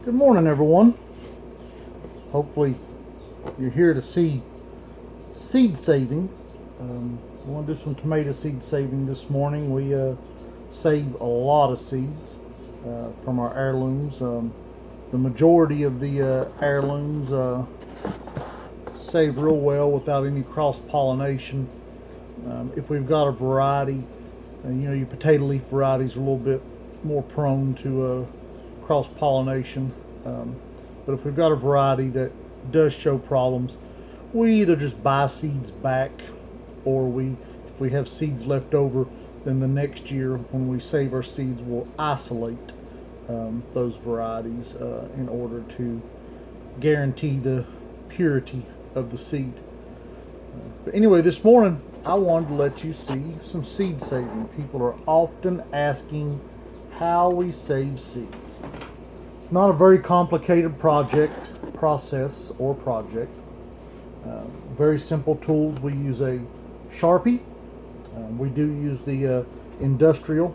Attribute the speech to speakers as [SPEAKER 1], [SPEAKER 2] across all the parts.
[SPEAKER 1] Good morning, everyone. Hopefully, you're here to see seed saving. We want to do some tomato seed saving this morning. We save a lot of seeds from our heirlooms. The majority of the heirlooms save real well without any cross pollination. If we've got a variety, your potato leaf varieties are a little bit more prone to cross pollination. But if we've got a variety that does show problems, we either just buy seeds back, or if we have seeds left over, then the next year when we save our seeds, we'll isolate those varieties in order to guarantee the purity of the seed. But anyway, this morning I wanted to let you see some seed saving. People are often asking how we save seeds. It's not a very complicated process. Very simple tools. We use a Sharpie. We do use the industrial.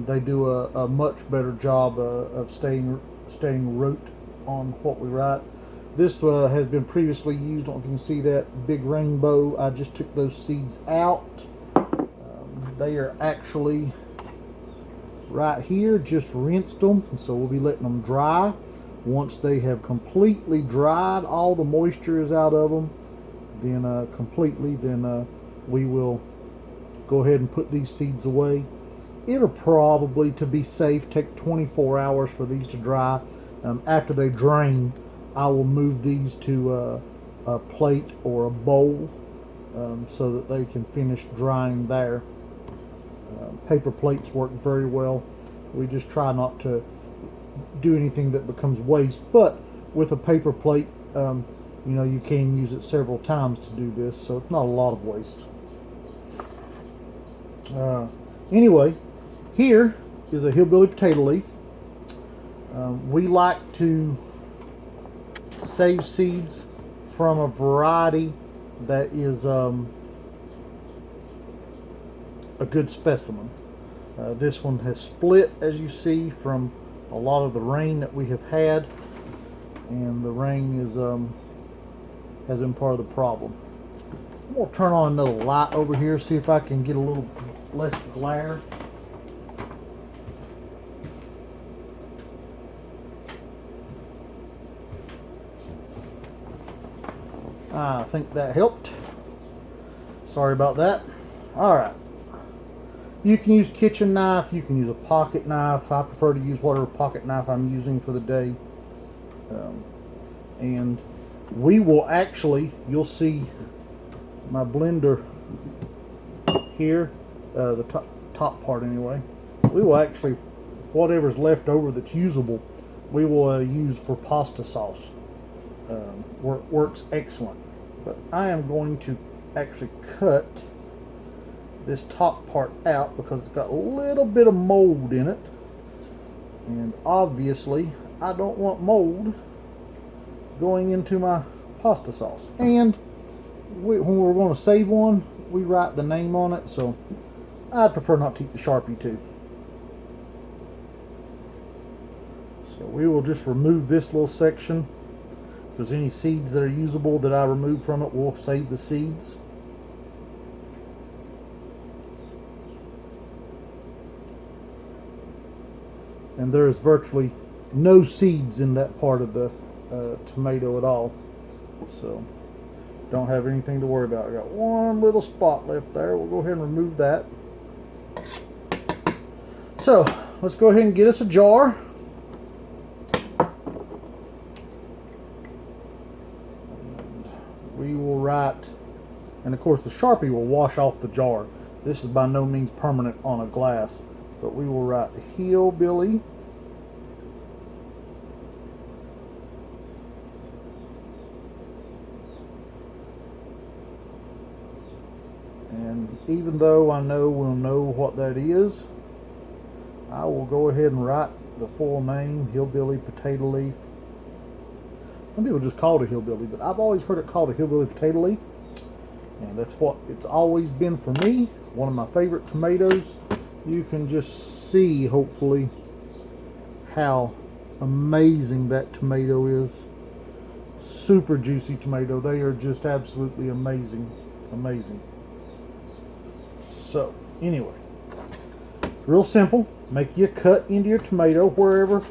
[SPEAKER 1] They do a much better job of staying root on what we write. This has been previously used. I don't know if you can see that big rainbow. I just took those seeds out. They are actually right here, just rinsed them, and so we'll be letting them dry. Once they have completely dried, all the moisture is out of them, then we will go ahead and put these seeds away. It'll probably, to be safe, take 24 hours for these to dry. After they drain, I will move these to a plate or a bowl so that they can finish drying there. Paper plates work very well. We just try not to do anything that becomes waste, but with a paper plate, you can use it several times to do this, so it's not a lot of waste. Anyway, here is a hillbilly potato leaf. We like to save seeds from a variety that is a good specimen. This one has split, as you see, from a lot of the rain that we have had, and the rain has been part of the problem. We'll turn on another light over here, see if I can get a little less glare. I think that helped. Sorry about that. Alright. You can use kitchen knife, you can use a pocket knife. I prefer to use whatever pocket knife I'm using for the day. And we will actually, you'll see my blender here, the top part anyway. We will actually, whatever's left over that's usable, we will use for pasta sauce. Works excellent. But I am going to actually cut this top part out because it's got a little bit of mold in it, and obviously I don't want mold going into my pasta sauce. And when we're going to save one, we write the name on it, so I prefer not to keep the Sharpie too. So we will just remove this little section. If there's any seeds that are usable that I remove from it, we'll save the seeds. And there is virtually no seeds in that part of the tomato at all, so don't have anything to worry about. I got one little spot left there. We'll go ahead and remove that. So let's go ahead and get us a jar. And we will write, and of course the Sharpie will wash off the jar. This is by no means permanent on a glass. But we will write hillbilly. And even though I know we'll know what that is, I will go ahead and write the full name, hillbilly potato leaf. Some people just call it a hillbilly, but I've always heard it called a hillbilly potato leaf. And that's what it's always been for me. One of my favorite tomatoes. You can just see, hopefully, how amazing that tomato is. Super juicy tomato. They are just absolutely amazing. Amazing. So, anyway. Real simple. Make you a cut into your tomato wherever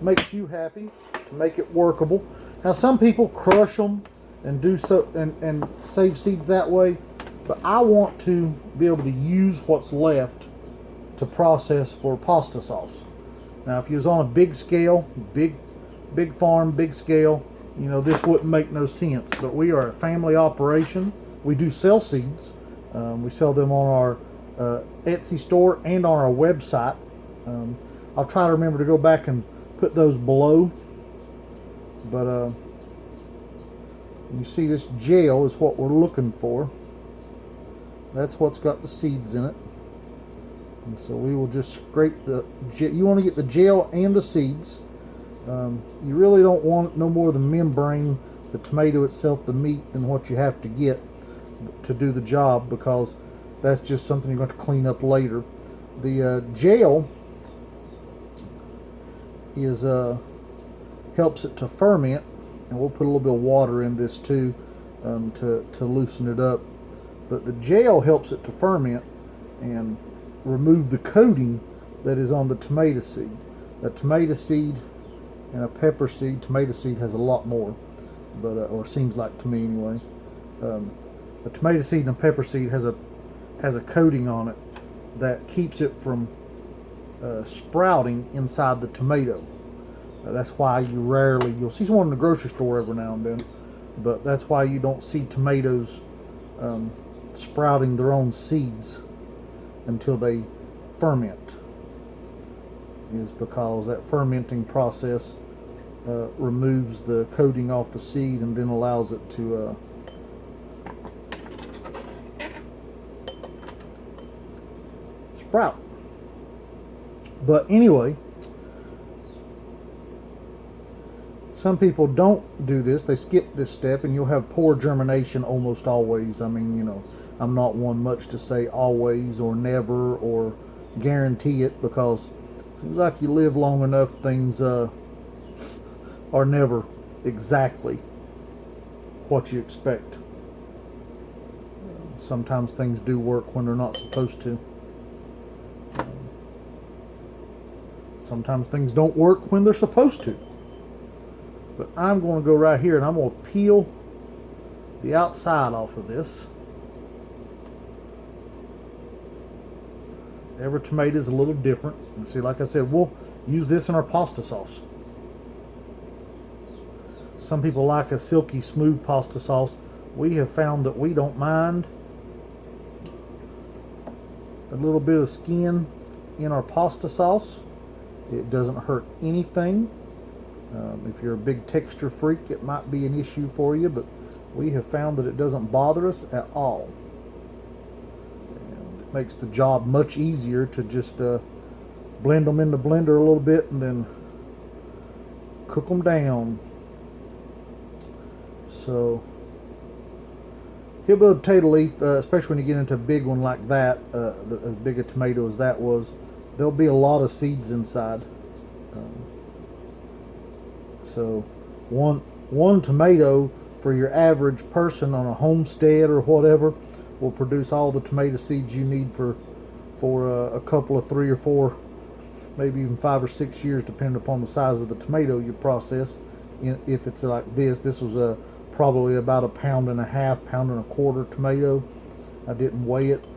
[SPEAKER 1] makes you happy to make it workable. Now, some people crush them and do so and save seeds that way, but I want to be able to use what's left to process for pasta sauce. Now, if you was on a big scale, big farm, big scale, you know, this wouldn't make no sense. But we are a family operation. We do sell seeds. We sell them on our Etsy store and on our website. I'll try to remember to go back and put those below. But you see, this gel is what we're looking for. That's what's got the seeds in it. And so we will just scrape the gel. You want to get the gel and the seeds. You really don't want no more of the membrane, the tomato itself, the meat, than what you have to get to do the job, because that's just something you're going to clean up later. The gel is helps it to ferment, and we'll put a little bit of water in this too to loosen it up. But the gel helps it to ferment and remove the coating that is on the tomato seed. A tomato seed and a pepper seed. Tomato seed has a lot more, but or seems like to me anyway. A tomato seed and a pepper seed has a coating on it that keeps it from sprouting inside the tomato. That's why you'll see one in the grocery store every now and then, but that's why you don't see tomatoes sprouting their own seeds until they ferment, is because that fermenting process removes the coating off the seed and then allows it to sprout. But anyway, some people don't do this. They skip this step, and you'll have poor germination almost always. I mean, you know, I'm not one much to say always or never or guarantee it, because it seems like you live long enough, things are never exactly what you expect. Sometimes things do work when they're not supposed to. Sometimes things don't work when they're supposed to. But I'm going to go right here and I'm going to peel the outside off of this. Every tomato is a little different. And see, like I said, we'll use this in our pasta sauce. Some people like a silky smooth pasta sauce. We have found that we don't mind a little bit of skin in our pasta sauce. It doesn't hurt anything. If you're a big texture freak, it might be an issue for you, but we have found that it doesn't bother us at all. And it makes the job much easier to just blend them in the blender a little bit and then cook them down. So, hillbilly potato leaf, especially when you get into a big one like that, as big a tomato as that was, there'll be a lot of seeds inside. So one tomato for your average person on a homestead or whatever will produce all the tomato seeds you need for a couple of 3 or 4, maybe even 5 or 6 years, depending upon the size of the tomato you process. If it's like this was probably about 1.5 1.25 pound tomato. I didn't weigh it.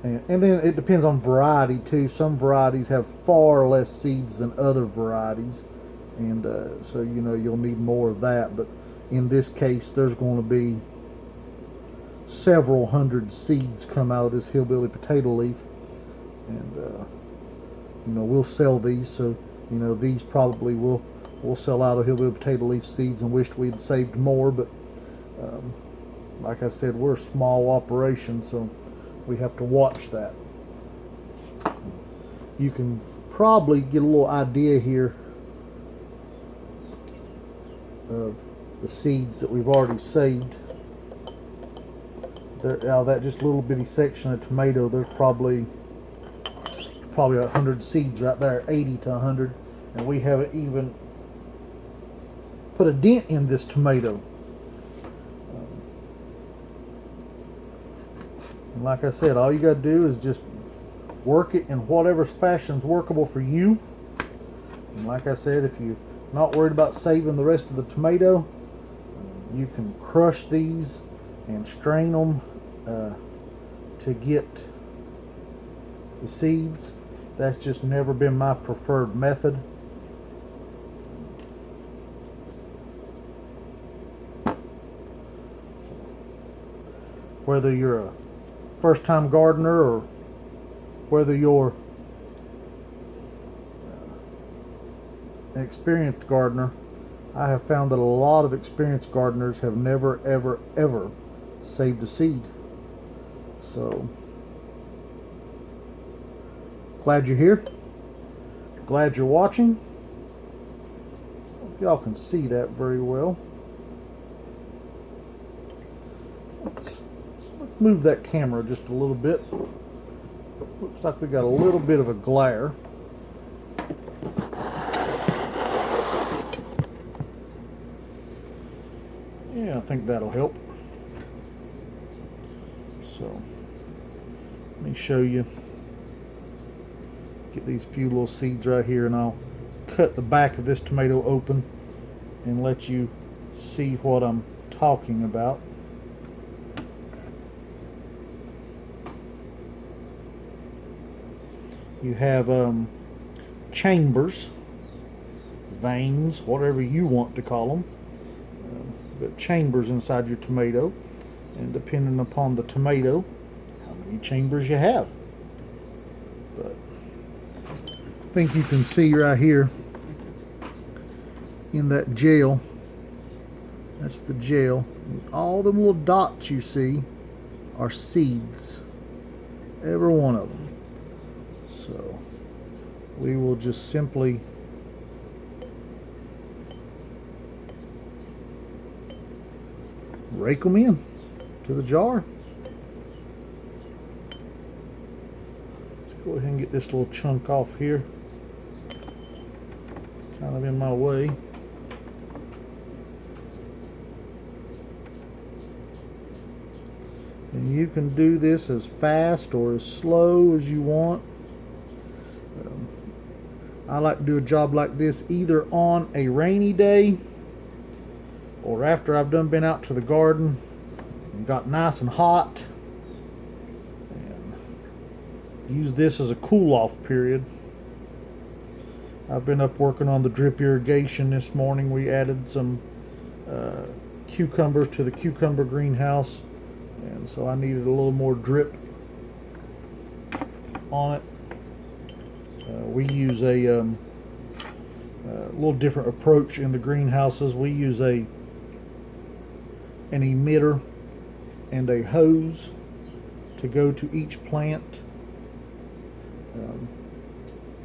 [SPEAKER 1] And then it depends on variety too. Some varieties have far less seeds than other varieties, and so you know you'll need more of that. But in this case, there's going to be several hundred seeds come out of this hillbilly potato leaf, and you know we'll sell these. So you know these probably we'll sell out of hillbilly potato leaf seeds, and wished we'd saved more. But like I said, we're a small operation, so we have to watch that. You can probably get a little idea here of the seeds that we've already saved. There, out of that just little bitty section of tomato, there's probably probably 100 seeds right there, 80 to 100, and we haven't even put a dent in this tomato. And like I said, all you got to do is just work it in whatever fashion's workable for you. And like I said, if you're not worried about saving the rest of the tomato, you can crush these and strain them to get the seeds. That's just never been my preferred method. So, whether you're a first-time gardener or whether you're an experienced gardener, I have found that a lot of experienced gardeners have never, ever, ever saved a seed. So, glad you're here. Glad you're watching. Hope y'all can see that very well. Let's move that camera just a little bit. Looks like we got a little bit of a glare. Yeah, I think that'll help. So, let me show you. Get these few little seeds right here, and I'll cut the back of this tomato open and let you see what I'm talking about. You have chambers, veins, whatever you want to call them, but chambers inside your tomato, and depending upon the tomato, how many chambers you have. But I think you can see right here in that gel, that's the gel, and all them little dots you see are seeds, every one of them. So we will just simply rake them in to the jar. Let's go ahead and get this little chunk off here. It's kind of in my way. And you can do this as fast or as slow as you want. I like to do a job like this either on a rainy day or after I've been out to the garden and got nice and hot, and use this as a cool off period. I've been up working on the drip irrigation this morning. We added some cucumbers to the cucumber greenhouse, and so I needed a little more drip on it. We use a little different approach in the greenhouses. We use an emitter and a hose to go to each plant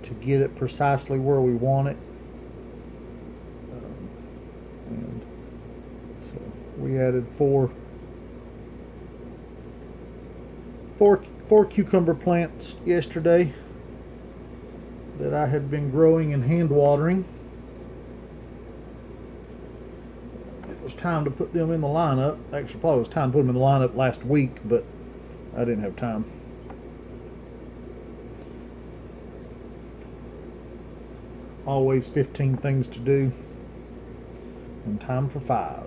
[SPEAKER 1] to get it precisely where we want it. And so we added four cucumber plants yesterday that I had been growing and hand watering. It was time to put them in the lineup. Actually, probably was time to put them in the lineup last week, but I didn't have time. Always 15 things to do and time for 5.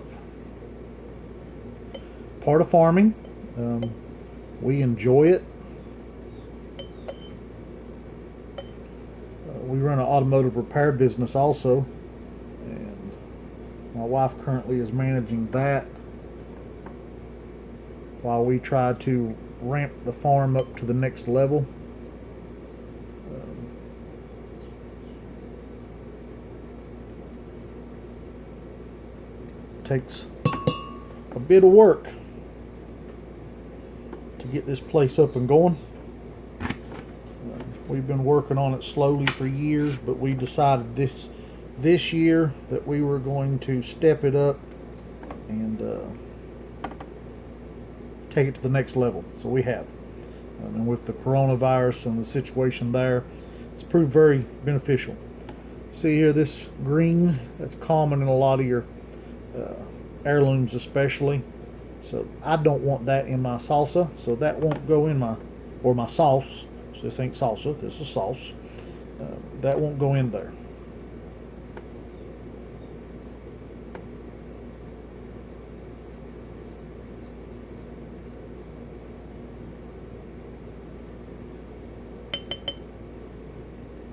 [SPEAKER 1] Part of farming. We enjoy it. We run an automotive repair business also, and my wife currently is managing that while we try to ramp the farm up to the next level. Takes a bit of work to get this place up and going. We've been working on it slowly for years, but we decided this year that we were going to step it up and take it to the next level. So we have. And with the coronavirus and the situation there, it's proved very beneficial. See here, this green, that's common in a lot of your heirlooms especially. So I don't want that in my salsa, so that won't go in my sauce. So this ain't salsa, this is sauce. That won't go in there.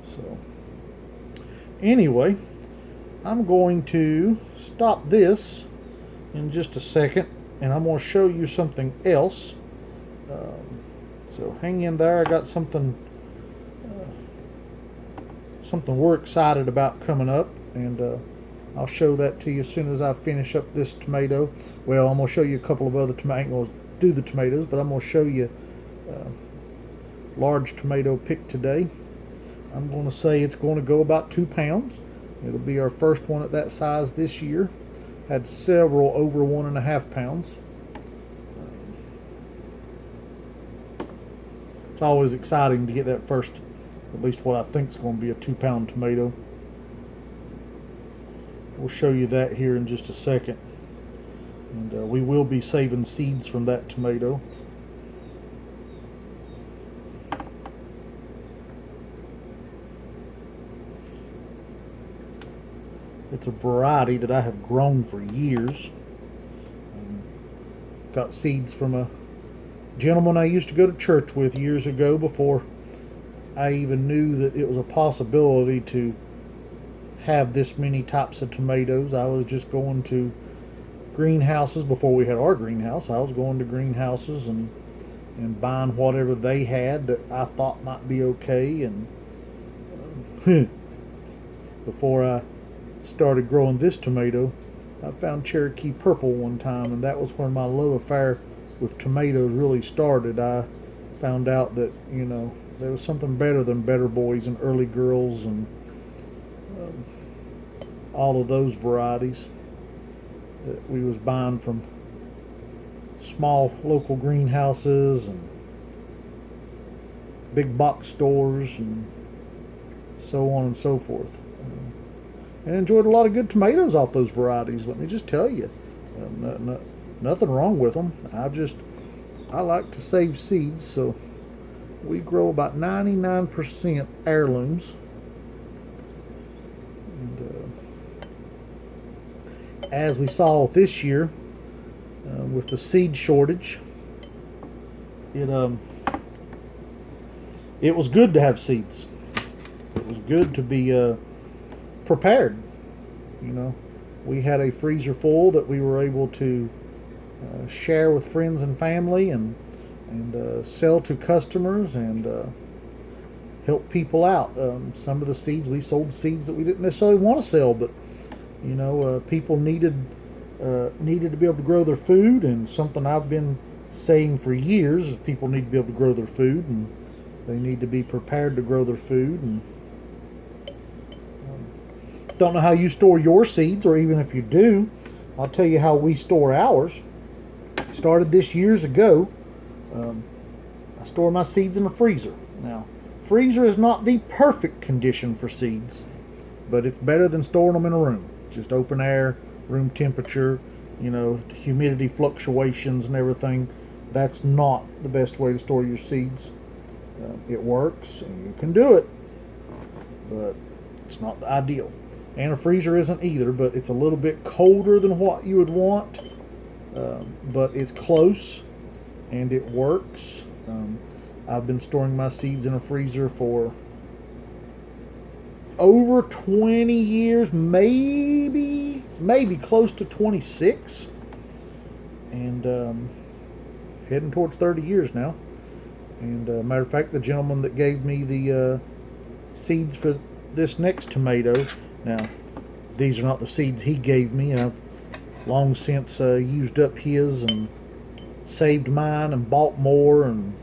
[SPEAKER 1] So anyway, I'm going to stop this in just a second, and I'm going to show you something else. So hang in there. I got something we're excited about coming up, and I'll show that to you as soon as I finish up this tomato. Well, I'm going to show you a couple of other tomatoes. I ain't going to do the tomatoes, but I'm going to show you large tomato picked today. I'm going to say it's going to go about 2 pounds. It'll be our first one at that size this year. Had several over 1.5 pounds. It's always exciting to get that first, at least what I think is going to be a 2-pound tomato. We'll show you that here in just a second. And we will be saving seeds from that tomato. It's a variety that I have grown for years. Got seeds from a gentleman I used to go to church with years ago, before I even knew that it was a possibility to have this many types of tomatoes. I was just going to greenhouses before we had our greenhouse. I was going to greenhouses and buying whatever they had that I thought might be okay. And before I started growing this tomato, I found Cherokee Purple one time, and that was where my love affair with tomatoes really started. I found out that, you know, there was something better than Better Boys and Early Girls and all of those varieties that we was buying from small local greenhouses and big box stores and so on and so forth. And enjoyed a lot of good tomatoes off those varieties, let me just tell you. Nothing wrong with them. I like to save seeds, so we grow about 99% heirlooms. And as we saw this year, with the seed shortage, it was good to have seeds. It was good to be prepared. You know, we had a freezer full that we were able to share with friends and family, and sell to customers, and help people out. Some of the seeds, we sold seeds that we didn't necessarily want to sell, but you know, people needed to be able to grow their food, and something I've been saying for years is people need to be able to grow their food, and they need to be prepared to grow their food. And don't know how you store your seeds, or even if you do, I'll tell you how we store ours. Started this years ago. I store my seeds in a freezer. Now, freezer is not the perfect condition for seeds, but it's better than storing them in a room. Just open air, room temperature, you know, humidity fluctuations and everything. That's not the best way to store your seeds. It works, and you can do it, but it's not the ideal. And a freezer isn't either, but it's a little bit colder than what you would want. But it's close, and it works. I've been storing my seeds in a freezer for over 20 years, maybe close to 26, and heading towards 30 years now. And matter of fact, the gentleman that gave me the seeds for this next tomato, now these are not the seeds he gave me. I've long since used up his and saved mine and bought more and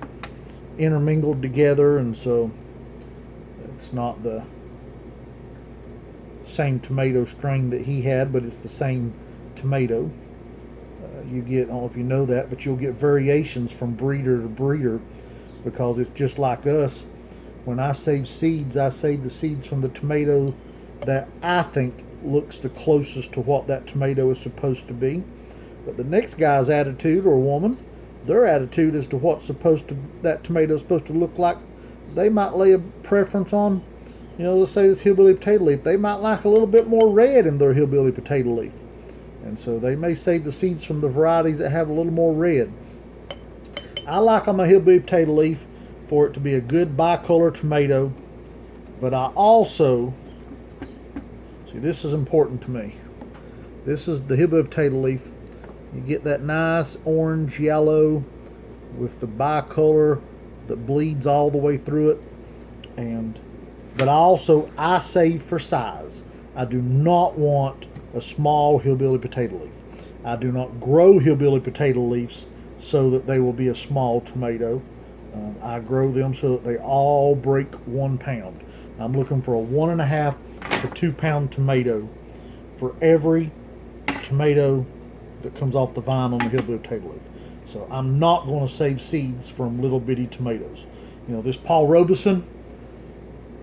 [SPEAKER 1] intermingled together, and so it's not the same tomato strain that he had, but it's the same tomato. You get, I don't know if you know that, but you'll get variations from breeder to breeder because it's just like us. When I save seeds, I save the seeds from the tomato that I think looks the closest to what that tomato is supposed to be. But the next guy's attitude, or woman, their attitude as to what that tomato is supposed to look like, they might lay a preference on, let's say this hillbilly potato leaf. They might like a little bit more red in their hillbilly potato leaf. And so they may save the seeds from the varieties that have a little more red. I like on my hillbilly potato leaf for it to be a good bicolor tomato, but I also, see, this is important to me. This is the hillbilly potato leaf. You get that nice orange yellow with the bicolor that bleeds all the way through it. But I save for size. I do not want a small hillbilly potato leaf. I do not grow hillbilly potato leaves so that they will be a small tomato. I grow them so that they all break 1 pound. I'm looking for a 1.5 to 2 pound tomato for every tomato that comes off the vine on the hillbilly potato leaf. So I'm not going to save seeds from little bitty tomatoes. This Paul Robeson,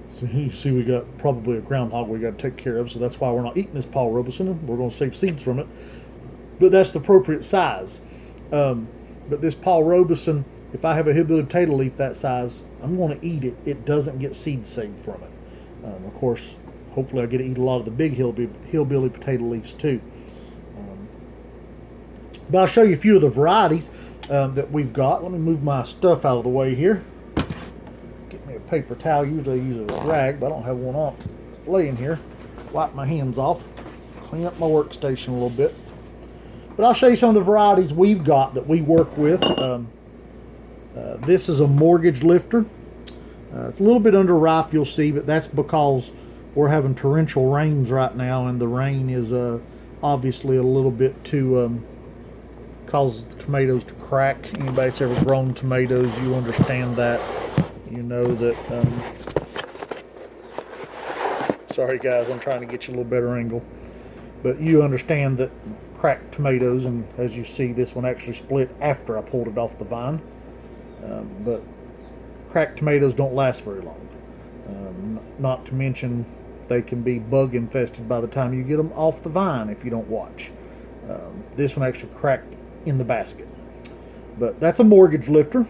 [SPEAKER 1] so you see we got probably a groundhog we got to take care of, so that's why we're not eating this Paul Robeson. We're going to save seeds from it. But that's the appropriate size. But this Paul Robeson, if I have a hillbilly potato leaf that size, I'm going to eat it. It doesn't get seed saved from it. Of course, hopefully I get to eat a lot of the big hillbilly potato leaves too. But I'll show you a few of the varieties that we've got. Let me move my stuff out of the way here. Get me a paper towel. Usually I use a rag, but I don't have one on laying here. Wipe my hands off. Clean up my workstation a little bit. But I'll show you some of the varieties we've got that we work with. This is a mortgage lifter. It's a little bit underripe, you'll see, but that's because we're having torrential rains right now, and the rain is obviously a little bit too causes the tomatoes to crack. Anybody that's ever grown tomatoes, you understand that. You know that. Sorry guys, I'm trying to get you a little better angle, but you understand that cracked tomatoes, and as you see, this one actually split after I pulled it off the vine. But cracked tomatoes don't last very long. Not to mention they can be bug infested by the time you get them off the vine if you don't watch. This one actually cracked in the basket. But that's a mortgage lifter.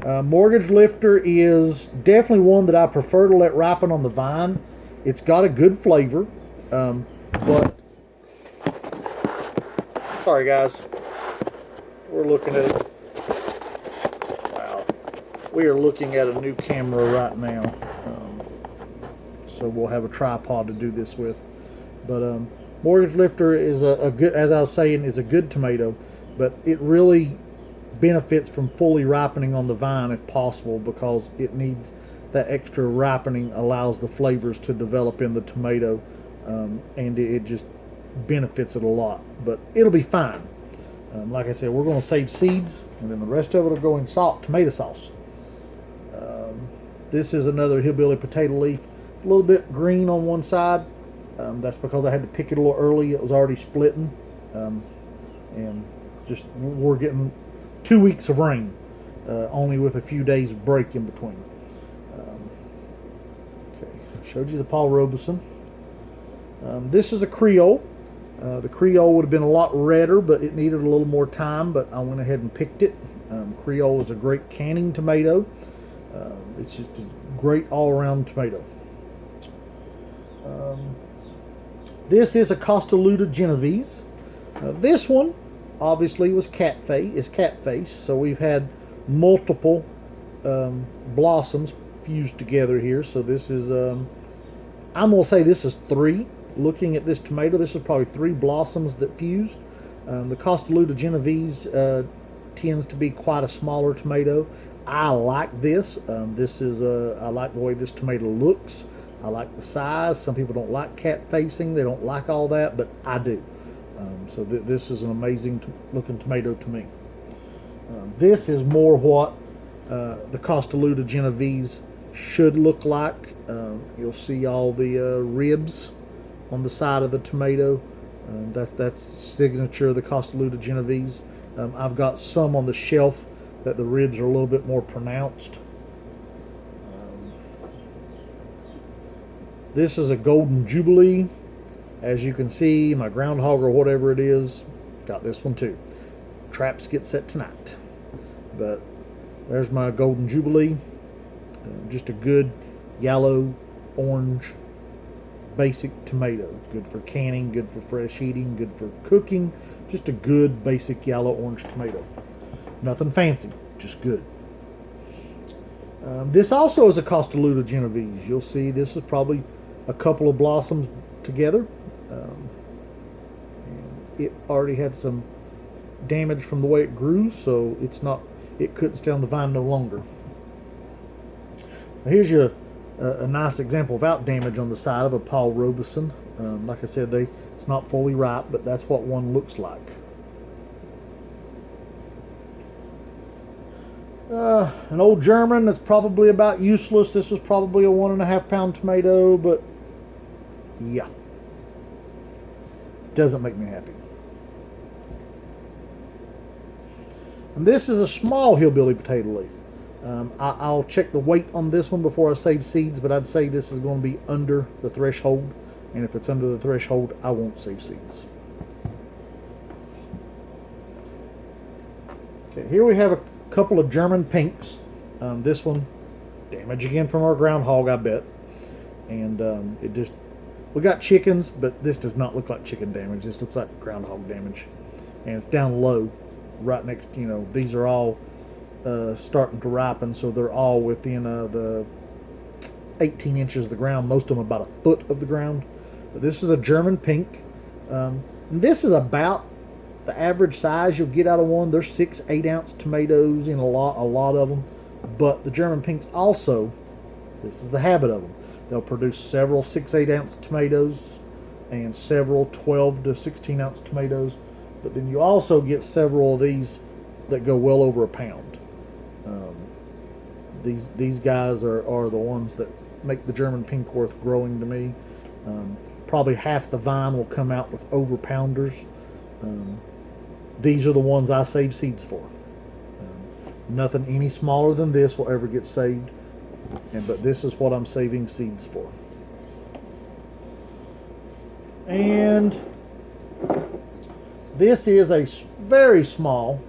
[SPEAKER 1] Mortgage lifter is definitely one that I prefer to let ripen on the vine. It's got a good flavor, but sorry guys, we're looking at it. Wow, we are looking at a new camera right now, so we'll have a tripod to do this with. But mortgage lifter is a good, as I was saying, is a good tomato, but it really benefits from fully ripening on the vine if possible, because it needs that extra ripening, allows the flavors to develop in the tomato, and it just benefits it a lot. But it'll be fine. Like I said, we're going to save seeds, and then the rest of it will go in tomato sauce. This is another hillbilly potato leaf. It's a little bit green on one side. That's because I had to pick it a little early. It was already splitting, and just we're getting 2 weeks of rain, only with a few days break in between. Okay, showed you the Paul Robeson. This is a Creole. The Creole would have been a lot redder, but it needed a little more time, but I went ahead and picked it. Creole is a great canning tomato. It's just a great all-around tomato. This is a Costaluda Genovese. This one obviously was cat face, so we've had multiple blossoms fused together here. So this is, I'm going to say this is 3. Looking at this tomato, this is probably 3 blossoms that fused. The Costaluda Genovese tends to be quite a smaller tomato. I like this. I like the way this tomato looks. I like the size. Some people don't like cat facing. They don't like all that, but I do. So this is an amazing looking tomato to me. This is more what the Costaluda Genovese should look like. You'll see all the ribs on the side of the tomato. That's signature of the Costaluda Genovese. I've got some on the shelf that the ribs are a little bit more pronounced. This is a Golden Jubilee. As you can see, my groundhog or whatever it is, got this one too. Traps get set tonight. But there's my Golden Jubilee. Just a good yellow, orange, basic tomato. Good for canning, good for fresh eating, good for cooking. Just a good basic yellow orange tomato. Nothing fancy, just good. This also is a Costaluda Genovese. You'll see this is probably a couple of blossoms together. And it already had some damage from the way it grew, so it couldn't stay on the vine no longer. Now here's a nice example without damage on the side of a Paul Robeson. Like I said, it's not fully ripe, but that's what one looks like. An old German that's probably about useless. This was probably a 1.5 pound tomato, but yeah, doesn't make me happy. And this is a small hillbilly potato leaf. I'll check the weight on this one before I save seeds, but I'd say this is going to be under the threshold, and if it's under the threshold, I won't save seeds. Okay, here we have a couple of German pinks. This one, damage again from our groundhog, I bet. And we got chickens, but this does not look like chicken damage. This looks like groundhog damage. And it's down low, right next, these are all starting to ripen, so they're all within the 18 inches of the ground, most of them about a foot of the ground. But this is a German pink. And this is about the average size you'll get out of one. There's 6-8 ounce tomatoes in a lot of them. But the German pinks also, this is the habit of them. They'll produce several 6-8 ounce tomatoes and several 12 to 16 ounce tomatoes. But then you also get several of these that go well over a pound. These guys are the ones that make the German pink worth growing to me. Probably half the vine will come out with over pounders. These are the ones I save seeds for. Nothing any smaller than this will ever get saved, but this is what I'm saving seeds for. And this is a very small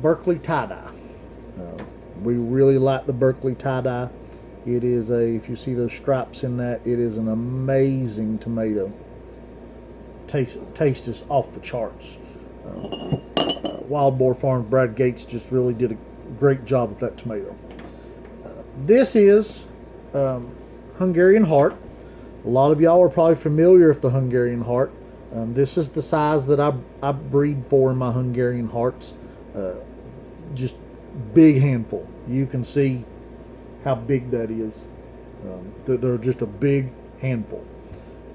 [SPEAKER 1] Berkeley tie-dye. We really like the Berkeley tie-dye. It is if you see those stripes in that, it is an amazing tomato. Taste is off the charts. Wild Boar Farms, Brad Gates just really did a great job with that tomato. This is Hungarian Heart. A lot of y'all are probably familiar with the Hungarian Heart. This is the size that I breed for in my Hungarian Hearts. Just big handful. You can see how big that is. They're just a big handful.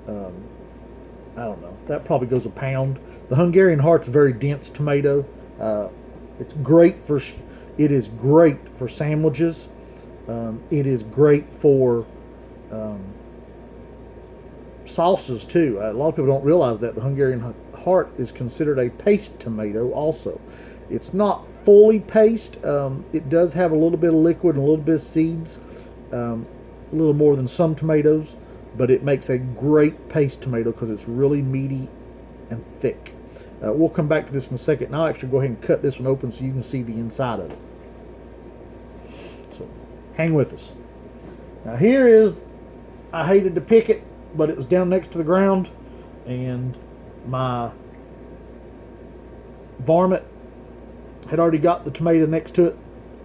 [SPEAKER 1] I don't know. That probably goes a pound. The Hungarian Heart's a very dense tomato. It's great for. It is great for sandwiches. It is great for sauces too. A lot of people don't realize that the Hungarian Heart is considered a paste tomato also. It's not fully paste. It does have a little bit of liquid and a little bit of seeds, a little more than some tomatoes, but it makes a great paste tomato because it's really meaty and thick. We'll come back to this in a second, and I'll actually go ahead and cut this one open so you can see the inside of it. So hang with us. Now here is, I hated to pick it, but it was down next to the ground, and my varmint had already got the tomato next to it,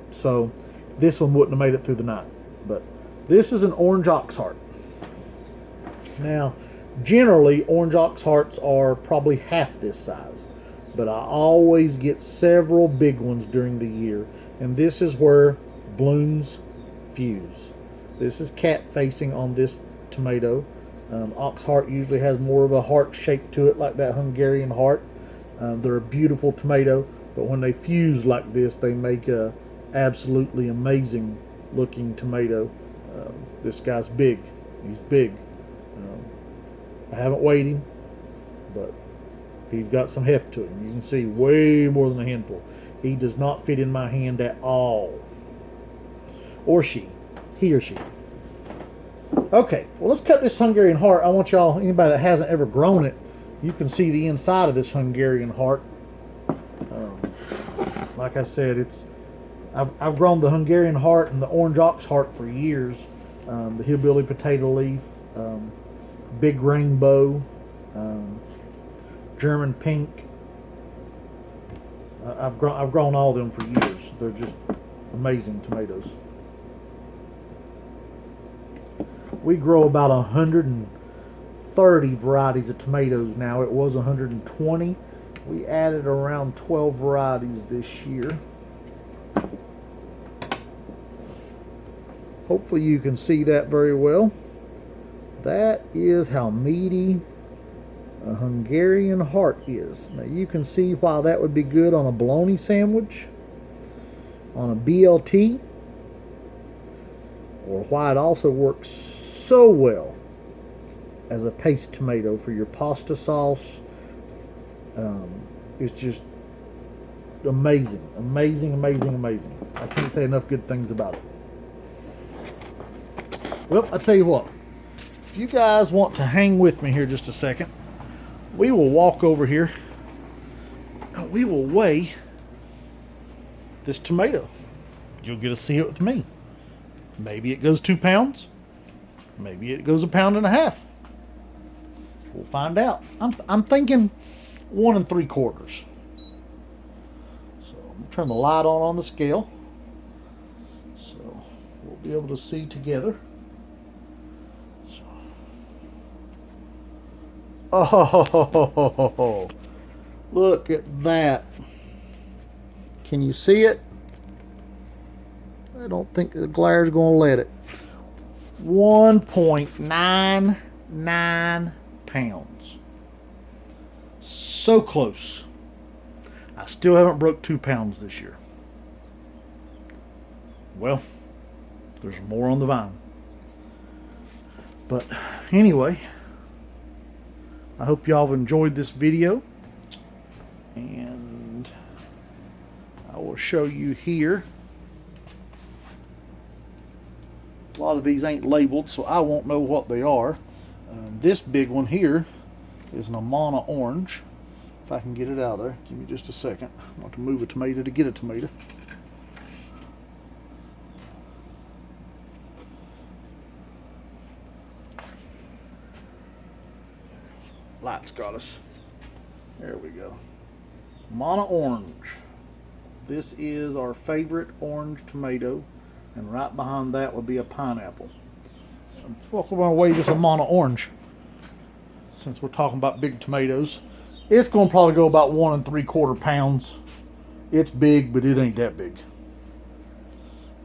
[SPEAKER 1] so this one wouldn't have made it through the night. But this is an orange ox heart. Now, generally, orange ox hearts are probably half this size, but I always get several big ones during the year, and this is where blooms fuse. This is cat facing on this tomato. Ox heart usually has more of a heart shape to it, like that Hungarian Heart. They're a beautiful tomato, but when they fuse like this, they make a absolutely amazing looking tomato. This guy's big. He's big. I haven't weighed him, but he's got some heft to him. You can see way more than a handful. He does not fit in my hand at all. Or she. He or she. Okay, well, let's cut this Hungarian heart. I want y'all, anybody that hasn't ever grown it, you can see the inside of this Hungarian heart. Like I said, I've grown the Hungarian heart and the orange ox heart for years. The hillbilly potato leaf, big rainbow, German pink. I've grown all of them for years. They're just amazing tomatoes. We grow about 130 varieties of tomatoes now. It was 120. We added around 12 varieties this year. Hopefully you can see that very well. That is how meaty a Hungarian heart is. Now you can see why that would be good on a bologna sandwich, on a BLT, or why it also works so well as a paste tomato for your pasta sauce. It's just amazing, amazing, amazing, amazing. I can't say enough good things about it. Well, I tell you what, if you guys want to hang with me here just a second, we will walk over here and we will weigh this tomato. You'll get to see it with me. Maybe it goes 2 pounds. Maybe it goes 1.5 pounds. We'll find out. I'm thinking 1 3/4. So I'm gonna turn the light on the scale, so we'll be able to see together. So. Oh, look at that! Can you see it? I don't think the glare's gonna let it. 1.99 pounds. So close. I still haven't broke 2 pounds this year. Well, there's more on the vine. But anyway, I hope y'all have enjoyed this video. And I will show you here. A lot of these ain't labeled, so I won't know what they are. This big one here is an Amana orange. If I can get it out of there, give me just a second. I want to move a tomato to get a tomato. Light's got us. There we go. Amana orange. This is our favorite orange tomato, and right behind that would be a pineapple. We're going to weigh this Amana orange, since we're talking about big tomatoes. It's going to probably go about 1 3/4 pounds. It's big, but it ain't that big.